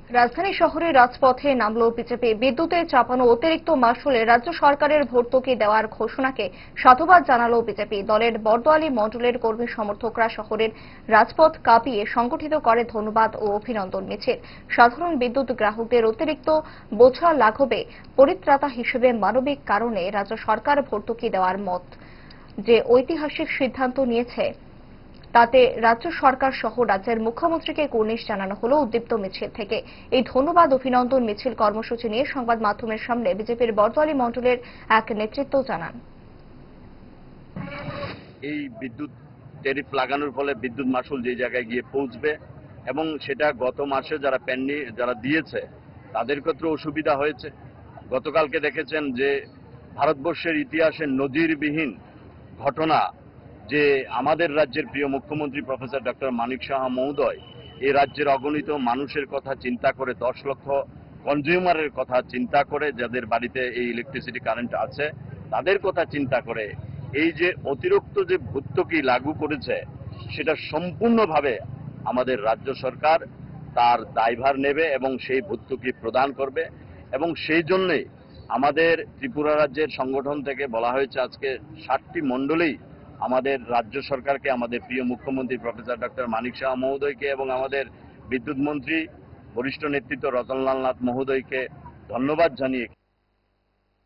রাজধানী শহরের রাজপথে নামল বিজেপি। বিদ্যুতে চাপানো অতিরিক্ত মাসুলে রাজ্য সরকারের ভর্তুকি দেওয়ার ঘোষণাকে সাধুবাদ জানালো বিজেপি। দলের বরদোয়ালি মণ্ডলের কর্মী সমর্থকরা শহরের রাজপথ কাঁপিয়ে সংগঠিত করে ধন্যবাদ ও অভিনন্দন মিছিল। সাধারণ বিদ্যুৎ গ্রাহকদের অতিরিক্ত বোঝা লাঘবে পরিত্রাতা হিসেবে মানবিক কারণে রাজ্য সরকার ভর্তুকি দেওয়ার মত যে ঐতিহাসিক সিদ্ধান্ত নিয়েছে তাতে রাজ্য সরকার সহ রাজ্যের মুখ্যমন্ত্রীকে কুর্নিশ জানানো হলো উদ্দীপ্ত মিছিল থেকে। এই ধন্যবাদ অভিনন্দন মিছিল কর্মসূচি নিয়ে সংবাদ মাধ্যমের সামনে বিজেপির বরদোয়ালি মণ্ডলের এক নেতৃত্ব জানান। এই বিদ্যুৎ ট্যারিফ লাগানোর ফলে বিদ্যুৎ মাসুল যে জায়গায় গিয়ে পৌঁছবে এবং সেটা গত মাসে যারা দিয়েছে তাদের ক্ষেত্রে অসুবিধা হয়েছে। গতকালকে দেখেছেন যে ভারতবর্ষের ইতিহাসে নজিরবিহীন ঘটনা যে আমাদের রাজ্যের প্রিয় মুখ্যমন্ত্রী প্রফেসর ডক্টর মানিক সাহা মহোদয় এই রাজ্যের অগণিত মানুষের কথা চিন্তা করে 10 লক্ষ কনজিউমারের কথা চিন্তা করে যাদের বাড়িতে এই ইলেকট্রিসিটি কারেন্ট আছে তাদের কথা চিন্তা করে এই যে অতিরিক্ত যে ভর্তুকি লাগু করেছে সেটা সম্পূর্ণভাবে আমাদের রাজ্য সরকার তার দায়ভার নেবে এবং সেই ভর্তুকি প্রদান করবে। এবং সেই জন্যই আমাদের ত্রিপুরা রাজ্যের সংগঠন থেকে বলা হয়েছে আজকে 60টি মণ্ডলেই আমাদের রাজ্য সরকারকে, আমাদের প্রিয় মুখ্যমন্ত্রী প্রফেসর ডক্টর মানিক সাহা মহোদয়কে এবং আমাদের বিদ্যুৎ মন্ত্রী বরিষ্ঠ নেতৃত্ব রতনলাল নাথ মহোদয়কে ধন্যবাদ জানিয়ে